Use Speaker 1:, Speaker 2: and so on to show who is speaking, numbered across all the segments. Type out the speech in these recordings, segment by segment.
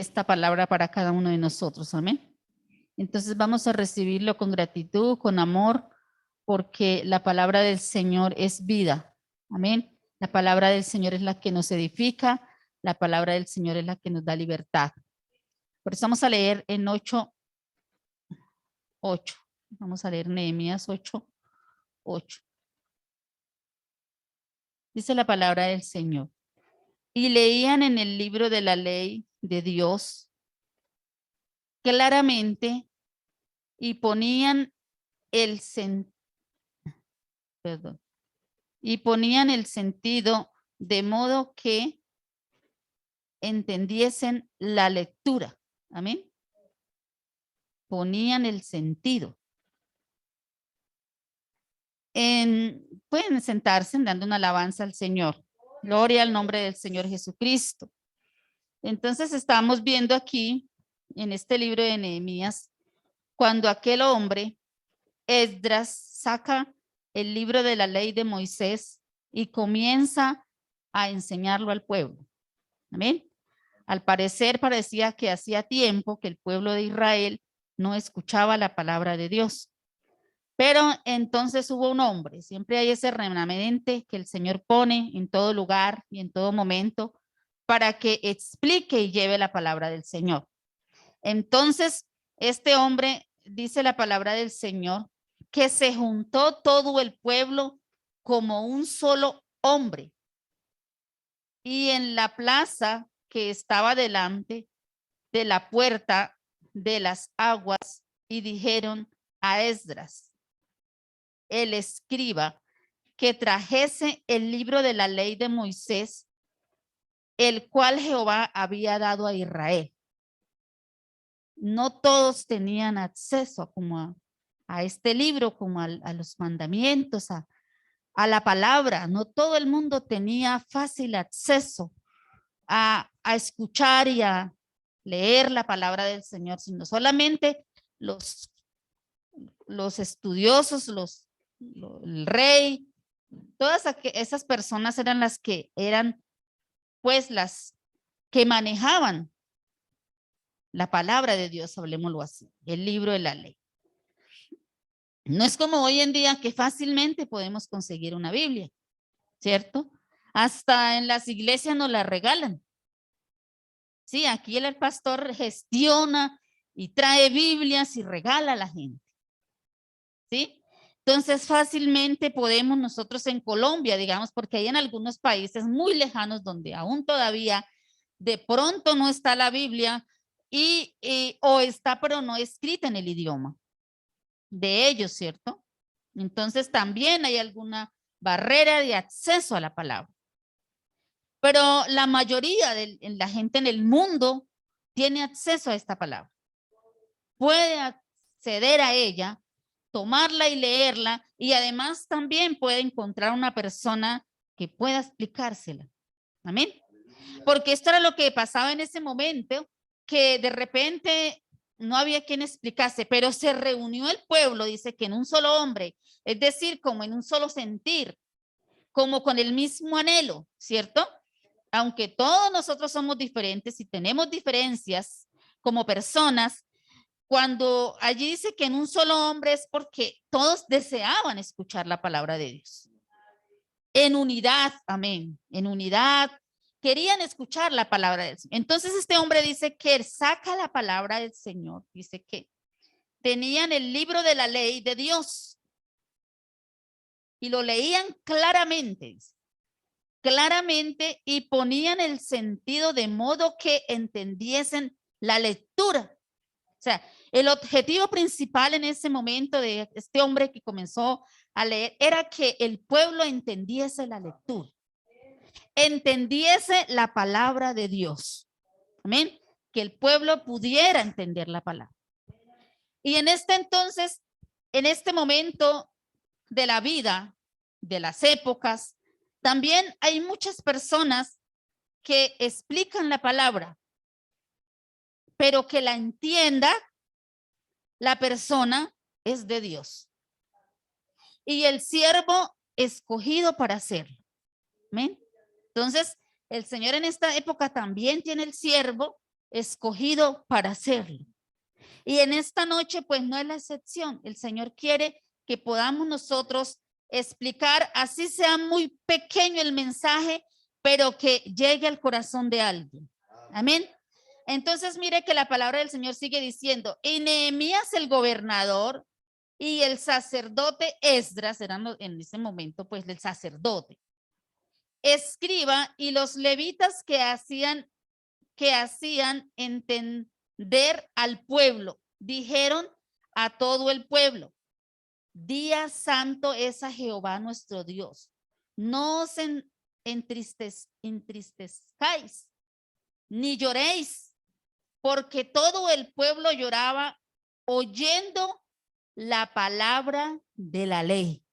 Speaker 1: esta palabra para cada uno de nosotros. Amén. Entonces vamos a recibirlo con gratitud, con amor, porque la palabra del Señor es vida. Amén. La palabra del Señor es la que nos edifica. La palabra del Señor es la que nos da libertad. Por eso vamos a leer en 8. Vamos a leer Nehemías 8. Dice la palabra del Señor. Y leían en el libro de la ley de Dios claramente y ponían el sentido de modo que entendiesen la lectura. Amén. Ponían el sentido. Pueden sentarse dando una alabanza al Señor. Gloria al nombre del Señor Jesucristo. Entonces estamos viendo aquí en este libro de Nehemías cuando aquel hombre, Esdras, saca el libro de la ley de Moisés y comienza a enseñarlo al pueblo. Amén. Al parecer parecía que hacía tiempo que el pueblo de Israel no escuchaba la palabra de Dios. Pero entonces hubo un hombre, siempre hay ese remanente que el Señor pone en todo lugar y en todo momento para que explique y lleve la palabra del Señor. Entonces, este hombre, dice la palabra del Señor, que se juntó todo el pueblo como un solo hombre. Y en la plaza que estaba delante de la puerta de las aguas, y dijeron a Esdras, el escriba, que trajese el libro de la ley de Moisés, el cual Jehová había dado a Israel. No todos tenían acceso a este libro, como a los mandamientos, a la palabra. No todo el mundo tenía fácil acceso a escuchar y a leer la palabra del Señor, sino solamente los estudiosos, el rey, todas esas personas eran las que eran, pues, las que manejaban la palabra de Dios, hablemoslo así, el libro de la ley. No es como hoy en día que fácilmente podemos conseguir una Biblia, ¿cierto? Hasta en las iglesias nos la regalan. Sí, aquí el pastor gestiona y trae Biblias y regala a la gente. ¿Sí? Entonces fácilmente podemos nosotros en Colombia, digamos, porque hay en algunos países muy lejanos donde aún todavía de pronto no está la Biblia o está pero no escrita en el idioma de ellos, ¿cierto? Entonces también hay alguna barrera de acceso a la palabra. Pero la mayoría de la gente en el mundo tiene acceso a esta palabra. Puede acceder a ella, tomarla y leerla, y además también puede encontrar una persona que pueda explicársela. Amén. Porque esto era lo que pasaba en ese momento, que de repente no había quien explicase, pero se reunió el pueblo, dice que en un solo hombre, es decir, como en un solo sentir, como con el mismo anhelo, ¿cierto? Aunque todos nosotros somos diferentes y tenemos diferencias como personas, cuando allí dice que en un solo hombre es porque todos deseaban escuchar la palabra de Dios. En unidad, amén, en unidad, querían escuchar la palabra del Señor. Entonces este hombre dice que saca la palabra del Señor, dice que tenían el libro de la ley de Dios y lo leían claramente, y ponían el sentido de modo que entendiesen la lectura. O sea, el objetivo principal en ese momento de este hombre que comenzó a leer era que el pueblo entendiese la lectura, entendiese la palabra de Dios. Amén. Que el pueblo pudiera entender la palabra. Y en este entonces, en este momento de la vida, de las épocas, también hay muchas personas que explican la palabra, pero que la entienda la persona es de Dios. Y el siervo escogido para hacerlo. ¿Amén? Entonces, el Señor en esta época también tiene el siervo escogido para hacerlo. Y en esta noche, pues no es la excepción. El Señor quiere que podamos nosotros explicar, así sea muy pequeño el mensaje, pero que llegue al corazón de alguien. Amén. Entonces, mire que la palabra del Señor sigue diciendo, y Nehemías el gobernador y el sacerdote Esdras, eran en ese momento, pues el sacerdote, escriba y los levitas que hacían entender al pueblo, dijeron a todo el pueblo, día santo es a Jehová nuestro Dios. No os entristezcáis, ni lloréis, porque todo el pueblo lloraba oyendo la palabra de la ley.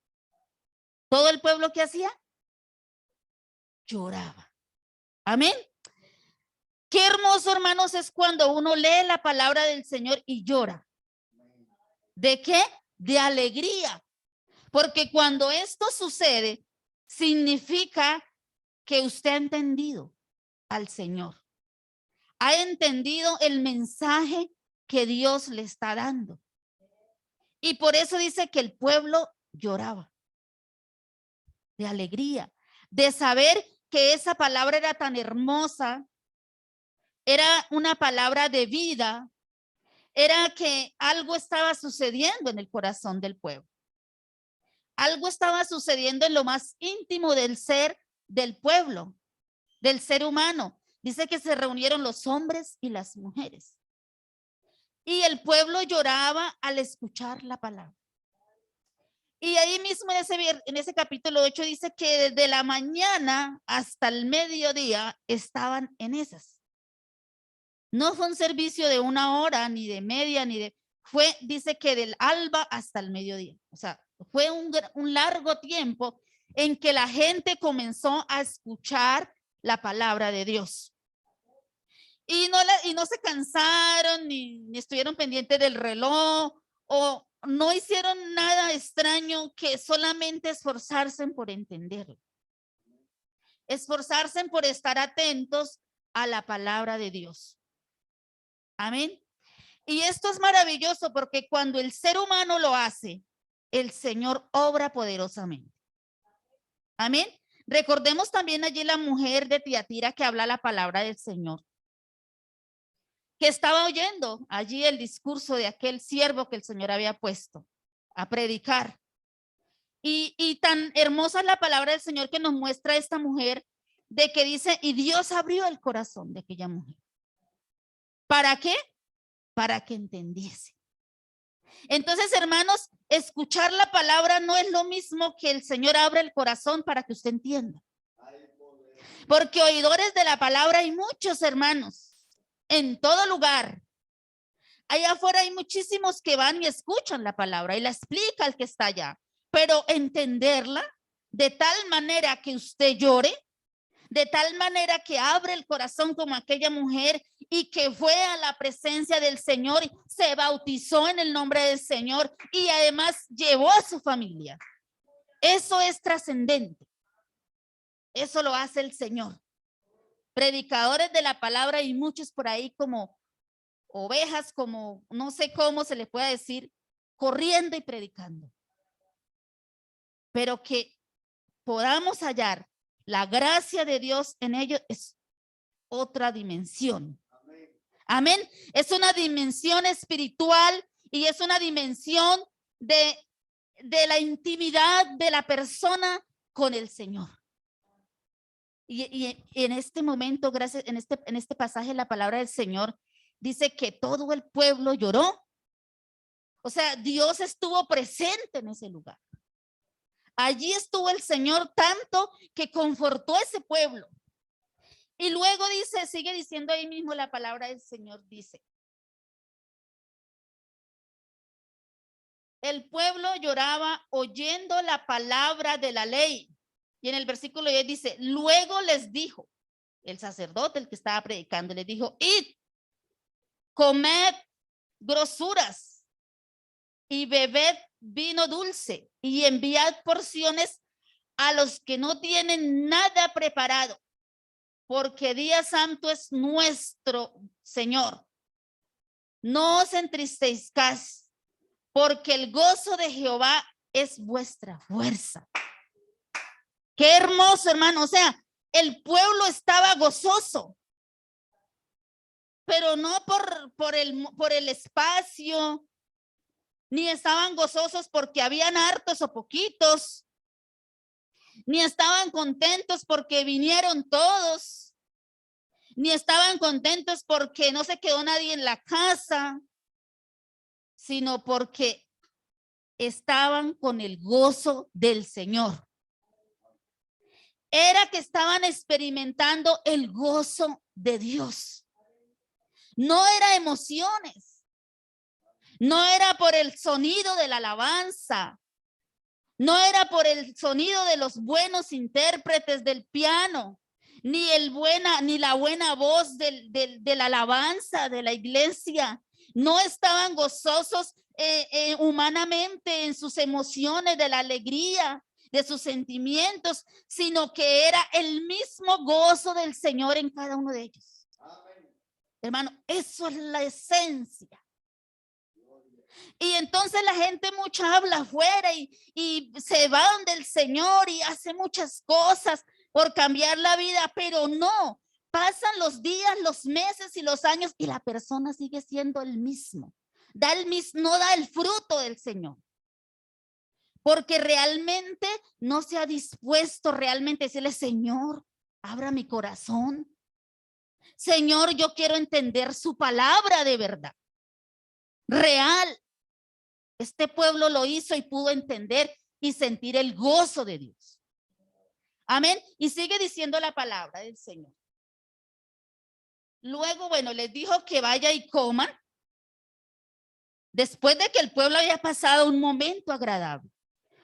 Speaker 1: ¿Todo el pueblo qué hacía? Lloraba. Amén. Qué hermoso, hermanos, es cuando uno lee la palabra del Señor y llora. ¿De qué? De alegría. Porque cuando esto sucede, significa que usted ha entendido al Señor. Ha entendido el mensaje que Dios le está dando. Y por eso dice que el pueblo lloraba. De alegría. De saber que esa palabra era tan hermosa. Era una palabra de vida. Era que algo estaba sucediendo en el corazón del pueblo. Algo estaba sucediendo en lo más íntimo del ser del pueblo, del ser humano. Dice que se reunieron los hombres y las mujeres. Y el pueblo lloraba al escuchar la palabra. Y ahí mismo en ese capítulo 8 dice que desde la mañana hasta el mediodía estaban en esas. No fue un servicio de 1 hora, ni de media, dice que del alba hasta el mediodía. O sea, fue un largo tiempo en que la gente comenzó a escuchar la palabra de Dios. Y no se cansaron, ni estuvieron pendientes del reloj, o no hicieron nada extraño que solamente esforzarse por entenderlo. Esforzarse por estar atentos a la palabra de Dios. Amén. Y esto es maravilloso porque cuando el ser humano lo hace, el Señor obra poderosamente. Amén. Recordemos también allí la mujer de Tiatira que habla la palabra del Señor, que estaba oyendo allí el discurso de aquel siervo que el Señor había puesto a predicar. Y tan hermosa es la palabra del Señor que nos muestra esta mujer, de que dice, y Dios abrió el corazón de aquella mujer. ¿Para qué? Para que entendiese. Entonces, hermanos, escuchar la palabra no es lo mismo que el Señor abra el corazón para que usted entienda. Porque oidores de la palabra hay muchos, hermanos, en todo lugar. Allá afuera hay muchísimos que van y escuchan la palabra y la explica el que está allá. Pero entenderla de tal manera que usted llore, de tal manera que abre el corazón como aquella mujer y que fue a la presencia del Señor, se bautizó en el nombre del Señor y además llevó a su familia. Eso es trascendente. Eso lo hace el Señor. Predicadores de la palabra y muchos por ahí como ovejas, como no sé cómo se le puede decir, corriendo y predicando. Pero que podamos hallar la gracia de Dios en ellos es otra dimensión. Amén. Es una dimensión espiritual y es una dimensión de la intimidad de la persona con el Señor. Y en este momento, gracias, en este pasaje, la palabra del Señor dice que todo el pueblo lloró. O sea, Dios estuvo presente en ese lugar. Allí estuvo el Señor tanto que confortó a ese pueblo. Y luego dice, sigue diciendo ahí mismo la palabra del Señor, dice, el pueblo lloraba oyendo la palabra de la ley. Y en el versículo 10 dice, luego les dijo, el sacerdote, el que estaba predicando, les dijo, id, comed grosuras y bebed vino dulce y enviad porciones a los que no tienen nada preparado, porque día santo es nuestro Señor. No os entristezcáis, porque el gozo de Jehová es vuestra fuerza. Qué hermoso, hermano. O sea, el pueblo estaba gozoso, pero no por el espacio, ni estaban gozosos porque habían hartos o poquitos, ni estaban contentos porque vinieron todos, ni estaban contentos porque no se quedó nadie en la casa, sino porque estaban con el gozo del Señor. Era que estaban experimentando el gozo de Dios. No era emociones, no era por el sonido de la alabanza, no era por el sonido de los buenos intérpretes del piano, ni la buena voz de la alabanza de la iglesia. No estaban gozosos humanamente en sus emociones de la alegría, de sus sentimientos, sino que era el mismo gozo del Señor en cada uno de ellos. Amén. Hermano, eso es la esencia. Y entonces la gente mucha habla afuera y se va donde el Señor y hace muchas cosas por cambiar la vida, pero no, pasan los días, los meses y los años y la persona sigue siendo el mismo. No da el fruto del Señor. Porque realmente no se ha dispuesto realmente a decirle, Señor, abra mi corazón. Señor, yo quiero entender su palabra de verdad. Real. Este pueblo lo hizo y pudo entender y sentir el gozo de Dios. Amén. Y sigue diciendo la palabra del Señor. Luego, bueno, les dijo que vaya y coman. Después de que el pueblo había pasado un momento agradable,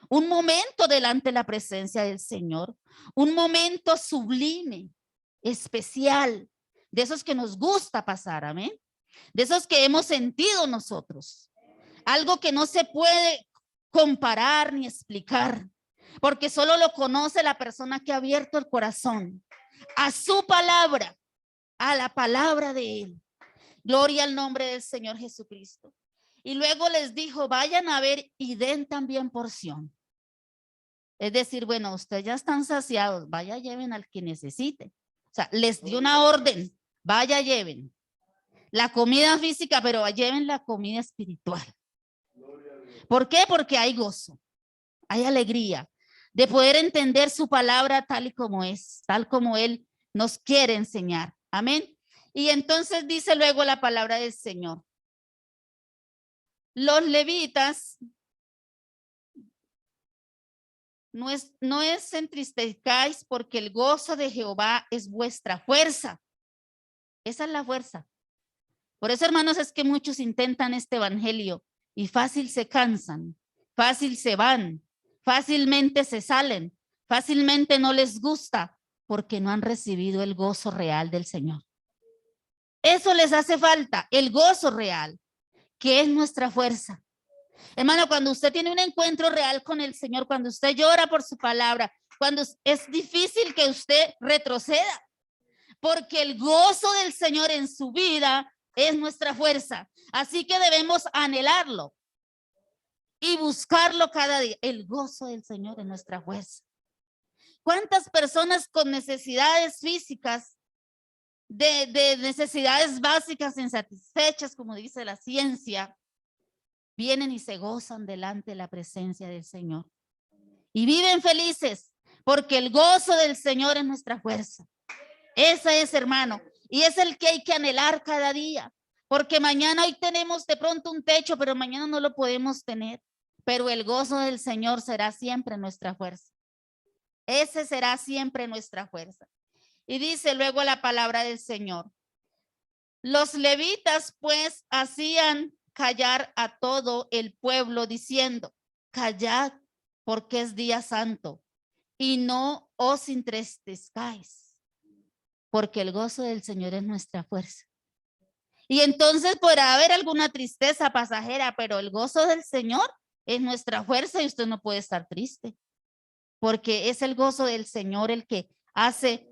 Speaker 1: un momento delante de la presencia del Señor, un momento sublime, especial, de esos que nos gusta pasar, amén. De esos que hemos sentido nosotros. Algo que no se puede comparar ni explicar, porque solo lo conoce la persona que ha abierto el corazón a su palabra, a la palabra de Él. Gloria al nombre del Señor Jesucristo. Y luego les dijo, vayan a ver y den también porción. Es decir, bueno, ustedes ya están saciados, vaya lleven al que necesite. O sea, les dio una orden, vaya lleven la comida física, pero lleven la comida espiritual. ¿Por qué? Porque hay gozo, hay alegría de poder entender su palabra tal y como es, tal como Él nos quiere enseñar. Amén. Y entonces dice luego la palabra del Señor. Los levitas no es entristezcáis porque el gozo de Jehová es vuestra fuerza. Esa es la fuerza. Por eso, hermanos, es que muchos intentan este evangelio y fácil se cansan, fácil se van, fácilmente se salen, fácilmente no les gusta porque no han recibido el gozo real del Señor. Eso les hace falta, el gozo real, que es nuestra fuerza. Hermano, cuando usted tiene un encuentro real con el Señor, cuando usted llora por su palabra, cuando es difícil que usted retroceda, porque el gozo del Señor en su vida es nuestra fuerza. Así que debemos anhelarlo y buscarlo cada día. El gozo del Señor es nuestra fuerza. ¿Cuántas personas con necesidades físicas, de necesidades básicas insatisfechas, como dice la ciencia, vienen y se gozan delante de la presencia del Señor? Y viven felices porque el gozo del Señor es nuestra fuerza. Esa es, hermano, y es el que hay que anhelar cada día, porque mañana hoy tenemos de pronto un techo, pero mañana no lo podemos tener, pero el gozo del Señor será siempre nuestra fuerza. Ese será siempre nuestra fuerza. Y dice luego la palabra del Señor. Los levitas pues hacían callar a todo el pueblo diciendo, callad porque es día santo y no os entristezcáis, porque el gozo del Señor es nuestra fuerza. Y entonces podrá haber alguna tristeza pasajera, pero el gozo del Señor es nuestra fuerza y usted no puede estar triste, porque es el gozo del Señor el que hace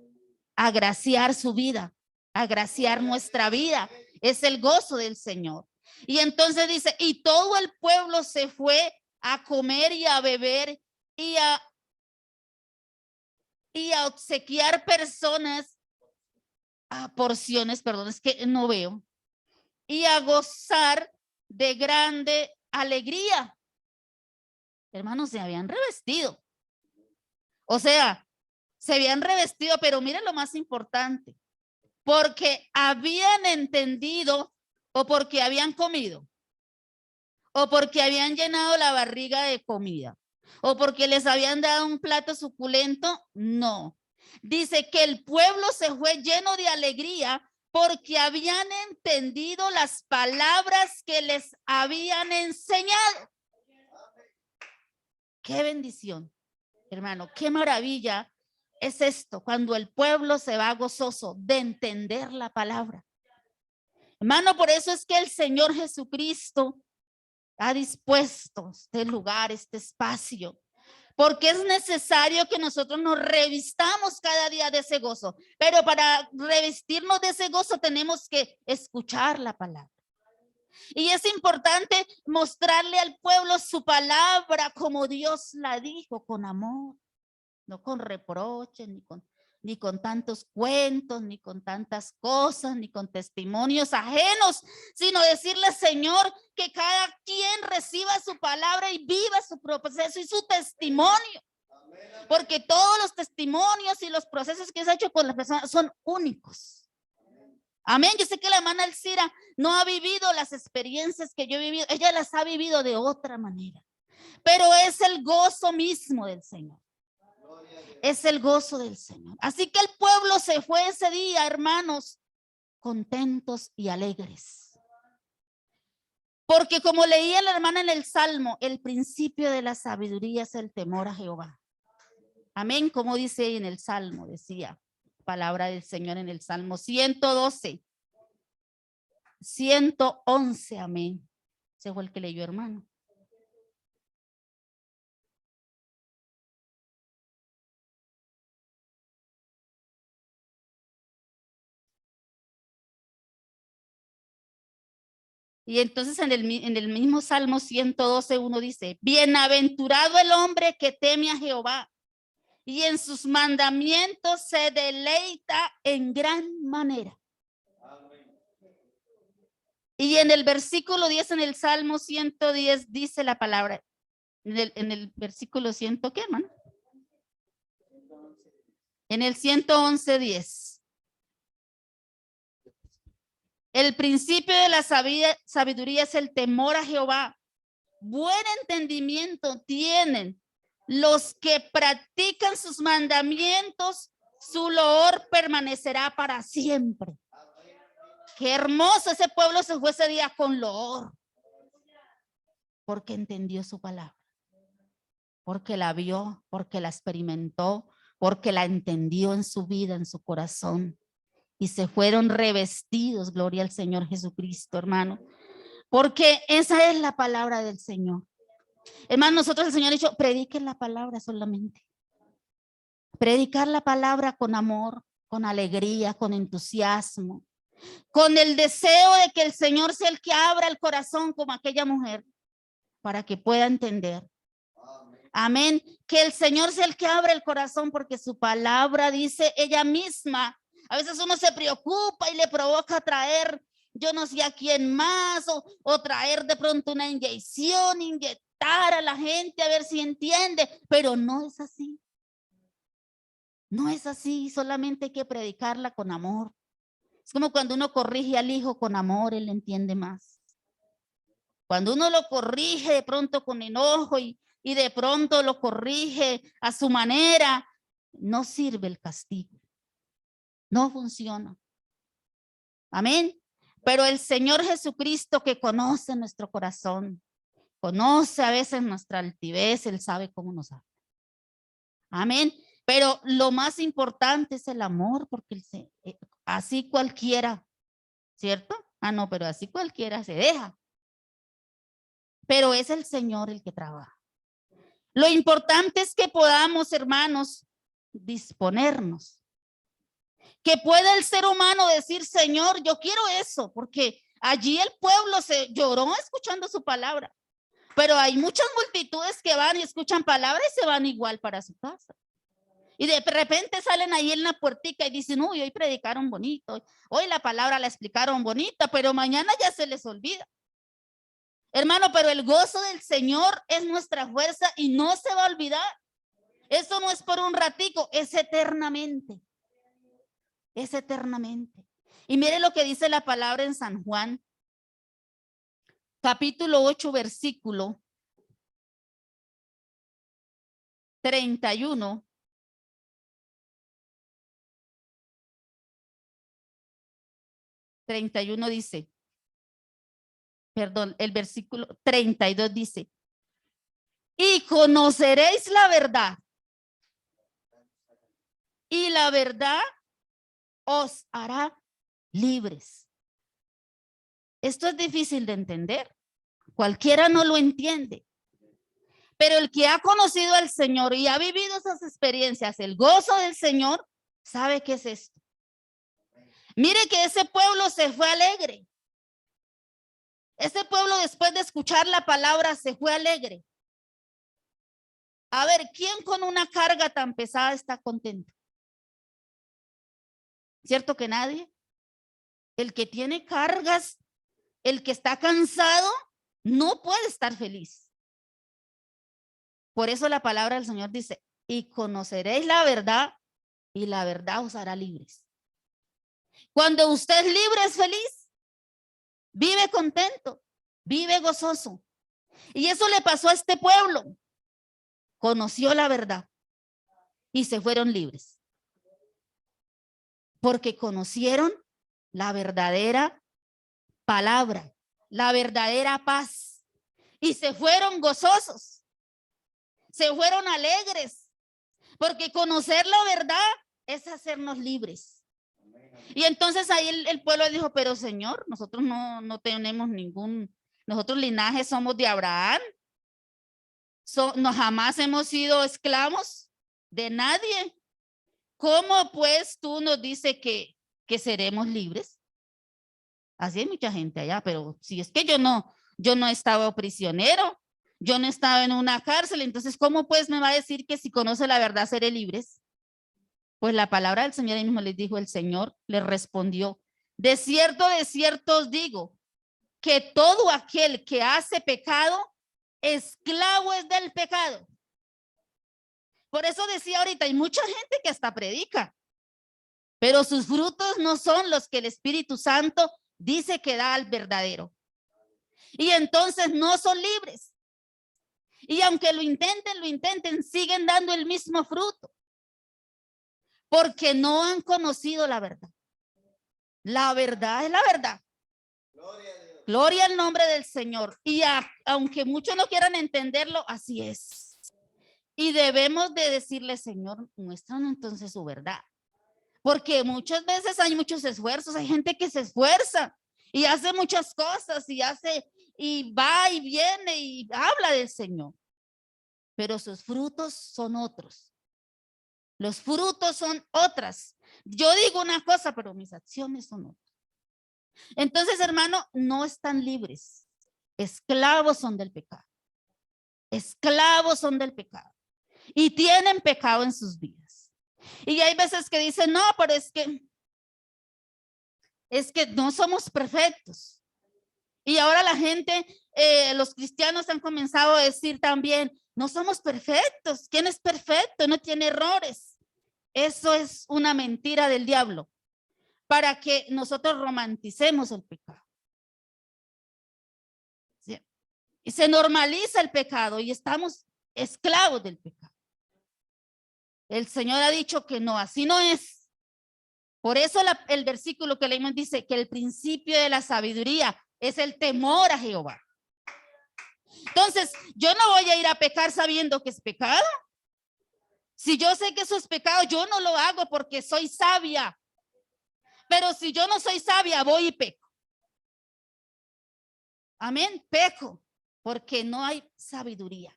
Speaker 1: agraciar su vida, agraciar nuestra vida. Es el gozo del Señor. Y entonces dice, y todo el pueblo se fue a comer y a beber y a obsequiar personas, a porciones, perdón, es que no veo, y a gozar de grande alegría. Hermanos, se habían revestido. O sea, se habían revestido, pero miren lo más importante, porque habían entendido o porque habían comido o porque habían llenado la barriga de comida o porque les habían dado un plato suculento. No. Dice que el pueblo se fue lleno de alegría porque habían entendido las palabras que les habían enseñado. Qué bendición, hermano, qué maravilla es esto, cuando el pueblo se va gozoso de entender la palabra. Hermano, por eso es que el Señor Jesucristo ha dispuesto este lugar, este espacio, porque es necesario que nosotros nos revistamos cada día de ese gozo, pero para revestirnos de ese gozo tenemos que escuchar la palabra. Y es importante mostrarle al pueblo su palabra como Dios la dijo, con amor, no con reproches, ni con tantos cuentos, ni con tantas cosas, ni con testimonios ajenos, sino decirle, Señor, que cada quien reciba su palabra y viva su proceso y su testimonio. Porque todos los testimonios y los procesos que se ha hecho con las personas son únicos. Amén. Yo sé que la hermana Elcira no ha vivido las experiencias que yo he vivido. Ella las ha vivido de otra manera. Pero es el gozo mismo del Señor. Es el gozo del Señor. Así que el pueblo se fue ese día, hermanos, contentos y alegres. Porque como leía la hermana en el Salmo, el principio de la sabiduría es el temor a Jehová. Amén. Como dice ahí en el Salmo, decía palabra del Señor en el Salmo 112. 111, amén. Ese fue el que leyó, hermano. Y entonces en el mismo Salmo 112, uno dice, bienaventurado el hombre que teme a Jehová y en sus mandamientos se deleita en gran manera. Y en el versículo 10, en el Salmo 110, dice la palabra, en el versículo 100, ¿qué, hermano? En el 111, 10. El principio de la sabiduría es el temor a Jehová. Buen entendimiento tienen los que practican sus mandamientos, su loor permanecerá para siempre. Qué hermoso, ese pueblo se fue ese día con loor, porque entendió su palabra, porque la vio, porque la experimentó, porque la entendió en su vida, en su corazón, y se fueron revestidos, gloria al Señor Jesucristo, hermano, porque esa es la palabra del Señor. Hermano, nosotros el Señor ha dicho, prediquen la palabra solamente. Predicar la palabra con amor, con alegría, con entusiasmo, con el deseo de que el Señor sea el que abra el corazón como aquella mujer para que pueda entender. Amén. Que el Señor sea el que abra el corazón porque su palabra dice ella misma. A veces uno se preocupa y le provoca traer, yo no sé a quién más, o traer de pronto una inyección, inyectar a la gente a ver si entiende, pero no es así. No es así, solamente hay que predicarla con amor. Es como cuando uno corrige al hijo con amor, él entiende más. Cuando uno lo corrige de pronto con enojo y de pronto lo corrige a su manera, no sirve el castigo. No funciona. Amén. Pero el Señor Jesucristo, que conoce nuestro corazón, conoce a veces nuestra altivez, Él sabe cómo nos habla. Amén. Pero lo más importante es el amor, porque así cualquiera, ¿cierto? Ah, no, pero así cualquiera se deja. Pero es el Señor el que trabaja. Lo importante es que podamos, hermanos, disponernos. Que pueda el ser humano decir, Señor, yo quiero eso, porque allí el pueblo se lloró escuchando su palabra. Pero hay muchas multitudes que van y escuchan palabra y se van igual para su casa. Y de repente salen ahí en la puertica y dicen, uy, hoy predicaron bonito, hoy la palabra la explicaron bonita, pero mañana ya se les olvida. Hermano, pero el gozo del Señor es nuestra fuerza y no se va a olvidar. Eso no es por un ratico, es eternamente. Es eternamente. Y mire lo que dice la palabra en San Juan, capítulo 8, versículo 31. 31 dice, perdón, el versículo 32 dice, y conoceréis la verdad, y la verdad os hará libres. Esto es difícil de entender. Cualquiera no lo entiende. Pero el que ha conocido al Señor y ha vivido esas experiencias, el gozo del Señor, sabe qué es esto. Mire que ese pueblo se fue alegre. Ese pueblo después de escuchar la palabra se fue alegre. A ver, ¿quién con una carga tan pesada está contento? ¿Cierto que nadie? El que tiene cargas, el que está cansado, no puede estar feliz. Por eso la palabra del Señor dice, y conoceréis la verdad y la verdad os hará libres. Cuando usted es libre, es feliz, vive contento, vive gozoso. Y eso le pasó a este pueblo. Conoció la verdad y se fueron libres. Porque conocieron la verdadera palabra, la verdadera paz. Y se fueron gozosos, se fueron alegres. Porque conocer la verdad es hacernos libres. Y entonces ahí el pueblo dijo, pero Señor, nosotros no tenemos nosotros linaje somos de Abraham. No jamás hemos sido esclavos de nadie. ¿Cómo pues tú nos dices que seremos libres? Así hay mucha gente allá, pero si es que yo no he estado prisionero, yo no he estado en una cárcel, entonces ¿cómo pues me va a decir que si conoce la verdad seré libres? Pues la palabra del Señor ahí mismo les dijo, el Señor les respondió, de cierto os digo, que todo aquel que hace pecado, esclavo es del pecado. Por eso decía ahorita, hay mucha gente que hasta predica, pero sus frutos no son los que el Espíritu Santo dice que da al verdadero. Y entonces no son libres. Y aunque lo intenten, siguen dando el mismo fruto. Porque no han conocido la verdad. La verdad es la verdad. Gloria al nombre del Señor. Y aunque muchos no quieran entenderlo, así es. Y debemos de decirle, Señor, muéstranos entonces su verdad. Porque muchas veces hay muchos esfuerzos, hay gente que se esfuerza y hace muchas cosas y va y viene y habla del Señor. Pero sus frutos son otros. Los frutos son otras. Yo digo una cosa, pero mis acciones son otras. Entonces, hermano, no están libres. Esclavos son del pecado. Esclavos son del pecado. Y tienen pecado en sus vidas. Y hay veces que dicen, no, pero es que no somos perfectos. Y ahora la gente, los cristianos han comenzado a decir también, no somos perfectos. ¿Quién es perfecto? No tiene errores. Eso es una mentira del diablo para que nosotros romanticemos el pecado. ¿Sí? Y se normaliza el pecado y estamos esclavos del pecado. El Señor ha dicho que no, así no es. Por eso el versículo que leímos dice que el principio de la sabiduría es el temor a Jehová. Entonces, yo no voy a ir a pecar sabiendo que es pecado. Si yo sé que eso es pecado, yo no lo hago porque soy sabia. Pero si yo no soy sabia, voy y peco. Amén, peco, porque no hay sabiduría.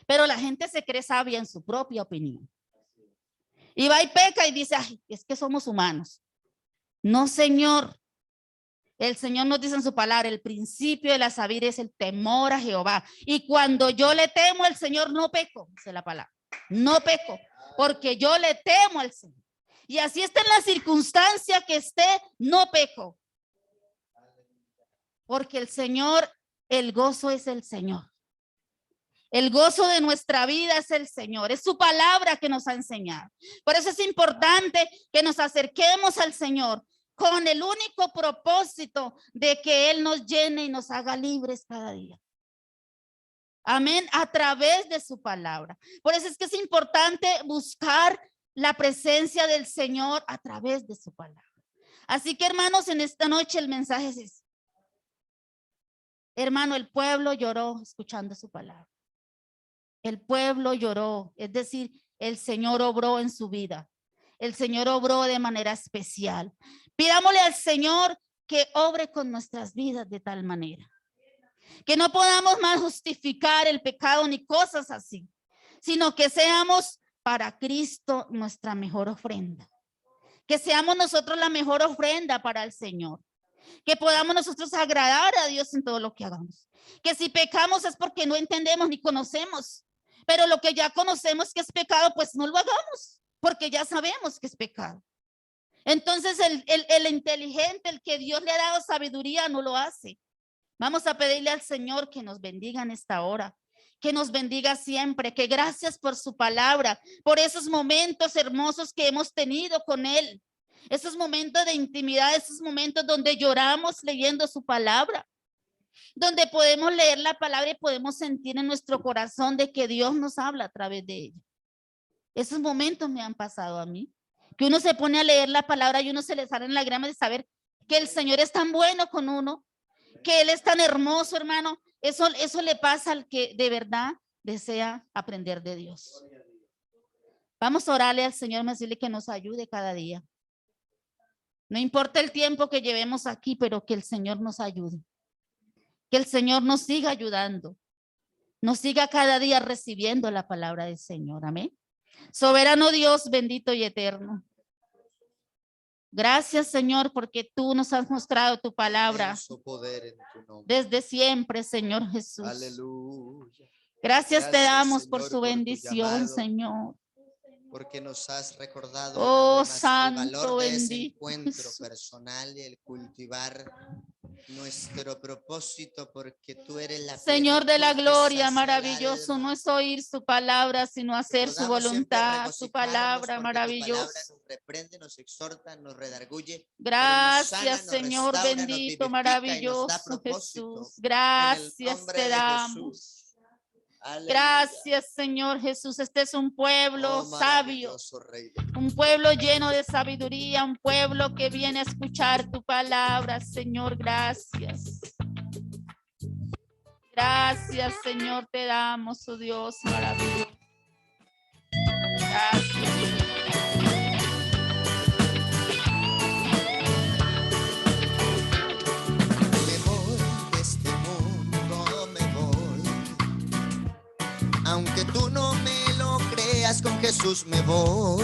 Speaker 1: Pero la gente se cree sabia en su propia opinión. Y va y peca y dice, ay, es que somos humanos. No, Señor. El Señor nos dice en su palabra, el principio de la sabiduría es el temor a Jehová. Y cuando yo le temo al Señor, no peco, dice la palabra. No peco, porque yo le temo al Señor. Y así está en la circunstancia que esté, no peco. Porque el Señor, el gozo es el Señor. El gozo de nuestra vida es el Señor. Es su palabra que nos ha enseñado. Por eso es importante que nos acerquemos al Señor con el único propósito de que Él nos llene y nos haga libres cada día. Amén, a través de su palabra. Por eso es que es importante buscar la presencia del Señor a través de su palabra. Así que, hermanos, en esta noche el mensaje es ese. Hermano, el pueblo lloró escuchando su palabra. El pueblo lloró, es decir, el Señor obró en su vida. El Señor obró de manera especial. Pidámosle al Señor que obre con nuestras vidas de tal manera. Que no podamos más justificar el pecado ni cosas así, sino que seamos para Cristo nuestra mejor ofrenda. Que seamos nosotros la mejor ofrenda para el Señor. Que podamos nosotros agradar a Dios en todo lo que hagamos. Que si pecamos es porque no entendemos ni conocemos. Pero lo que ya conocemos que es pecado, pues no lo hagamos, porque ya sabemos que es pecado. Entonces el inteligente, el que Dios le ha dado sabiduría, no lo hace. Vamos a pedirle al Señor que nos bendiga en esta hora, que nos bendiga siempre, que gracias por su palabra, por esos momentos hermosos que hemos tenido con Él, esos momentos de intimidad, esos momentos donde lloramos leyendo su palabra, donde podemos leer la palabra y podemos sentir en nuestro corazón de que Dios nos habla a través de ella. Esos momentos me han pasado a mí, que uno se pone a leer la palabra y uno se le sale en la grama de saber que el Señor es tan bueno con uno, que Él es tan hermoso, hermano. Eso le pasa al que de verdad desea aprender de Dios. Vamos a orarle al Señor, decirle que nos ayude cada día. No importa el tiempo que llevemos aquí, pero que el Señor nos ayude. Que el Señor nos siga ayudando. Nos siga cada día recibiendo la palabra del Señor. Amén. Soberano Dios, bendito y eterno. Gracias, Señor, porque tú nos has mostrado tu palabra desde siempre, Señor Jesús.
Speaker 2: Aleluya.
Speaker 1: Gracias te damos, Señor, por su
Speaker 2: por
Speaker 1: bendición, Señor.
Speaker 2: Porque nos has recordado
Speaker 1: Oh,
Speaker 2: el
Speaker 1: Santo
Speaker 2: valor de ese
Speaker 1: bendito
Speaker 2: encuentro
Speaker 1: Jesús.
Speaker 2: personal y el cultivar nuestro propósito, porque tú eres la
Speaker 1: Señor de la
Speaker 2: plenitud que
Speaker 1: gloria,
Speaker 2: sacia el
Speaker 1: maravilloso
Speaker 2: alma.
Speaker 1: no es oír su palabra, sino hacer su
Speaker 2: Podamos siempre
Speaker 1: voluntad, su
Speaker 2: regocijarnos
Speaker 1: palabra
Speaker 2: porque
Speaker 1: maravillosa.
Speaker 2: tu palabra nos reprende, nos exhorta, nos redarguye,
Speaker 1: Gracias,
Speaker 2: pero nos sana,
Speaker 1: Señor
Speaker 2: nos restaura, nos
Speaker 1: bendito,
Speaker 2: vivifica y nos da
Speaker 1: maravilloso
Speaker 2: propósito.
Speaker 1: Jesús.
Speaker 2: En el
Speaker 1: Gracias
Speaker 2: nombre
Speaker 1: te
Speaker 2: de
Speaker 1: damos.
Speaker 2: Jesús. Aleluya.
Speaker 1: Gracias, Señor Jesús. Este es un pueblo
Speaker 2: Oh,
Speaker 1: sabio,
Speaker 2: maravilloso Rey de
Speaker 1: un pueblo lleno de sabiduría, un pueblo que viene a escuchar tu palabra, Señor. Gracias. Gracias, Señor, te damos, oh Dios maravilloso. Gracias.
Speaker 2: Me voy de este mundo, me voy. Aunque tú no me lo creas, con Jesús me voy.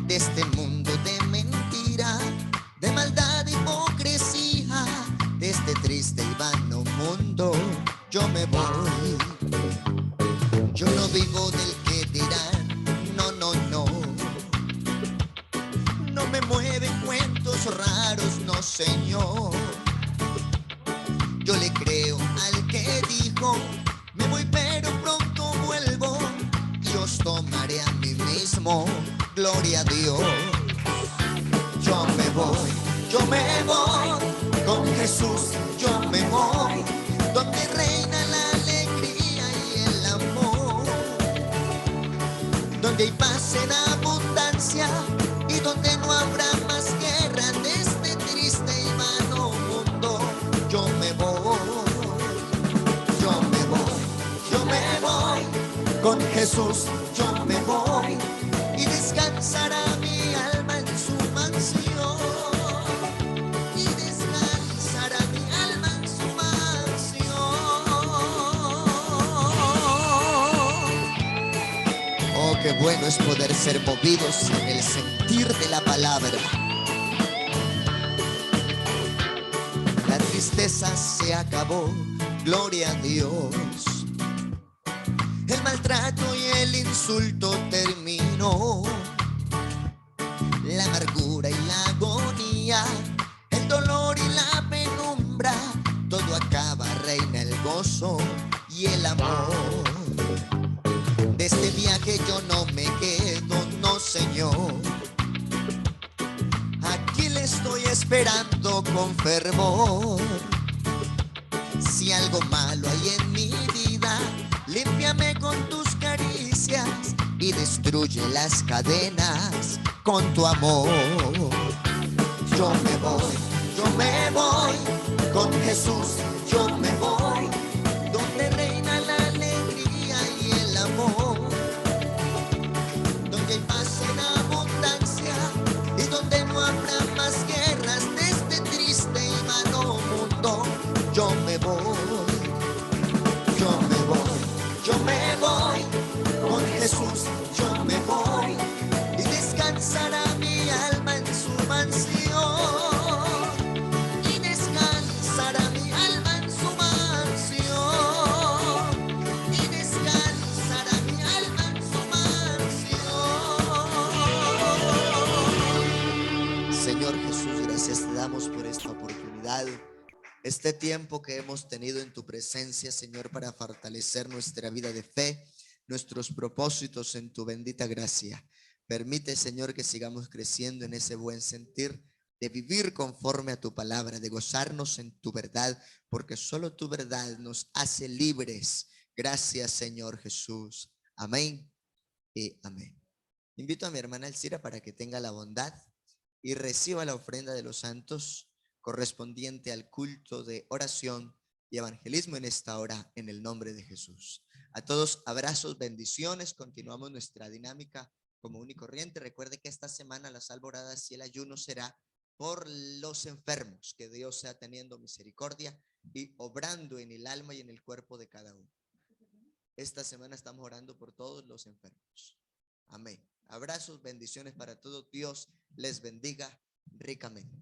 Speaker 2: De este mundo de mentira, de maldad, hipocresía, de este triste y vano mundo, yo me voy. Yo no vivo del que dirán, no, no, no. No me mueven cuentos raros, no, Señor. Yo le creo al que dijo, me voy pero pronto vuelvo y os tomaré a mí mismo, gloria a Dios. Yo me voy con Jesús, yo me voy donde reina la alegría y el amor, donde hay paz en abundancia y donde no habrá más guerra de este triste y vano mundo. Yo me voy, yo me voy, yo me voy con Jesús, yo me voy y descansará mi alma en su mansión. Y descansará mi alma en su mansión. Oh, qué Qué bueno es poder ser movidos en el sentir de la palabra. La tristeza se acabó, gloria a Dios. El maltrato y el insulto terminó. La amargura y la agonía, el dolor y la penumbra, todo acaba, reina el gozo y el amor. De este viaje yo no me quedo, no Señor. Aquí le estoy esperando con fervor. Si algo malo hay en mi vida, límpiame con tus caricias y destruye las cadenas con tu amor. Yo me voy con Jesús, yo me voy donde reina la alegría y el amor, donde hay paz en abundancia y donde no habrá más guerras de este triste y malo mundo. Yo me voy con Jesús, yo me voy y descansará mi alma en su mansión, y descansará mi alma en su mansión, y descansará mi alma en su mansión. Señor Jesús, gracias te damos por esta oportunidad, este tiempo que hemos tenido en tu presencia, Señor, para fortalecer nuestra vida de fe, nuestros propósitos en tu bendita gracia. Permite, Señor, que sigamos creciendo en ese buen sentir de vivir conforme a tu palabra, de gozarnos en tu verdad, porque solo tu verdad nos hace libres. Gracias, Señor Jesús. Amén y amén. Invito a mi hermana Elcira para que tenga la bondad y reciba la ofrenda de los santos correspondiente al culto de oración y evangelismo en esta hora, en el nombre de Jesús. A todos, abrazos, bendiciones. Continuamos nuestra dinámica común y corriente. Recuerde que esta semana las alboradas y el ayuno será por los enfermos. Que Dios sea teniendo misericordia y obrando en el alma y en el cuerpo de cada uno. Esta semana estamos orando por todos los enfermos. Amén. Abrazos, bendiciones para todos. Dios les bendiga ricamente.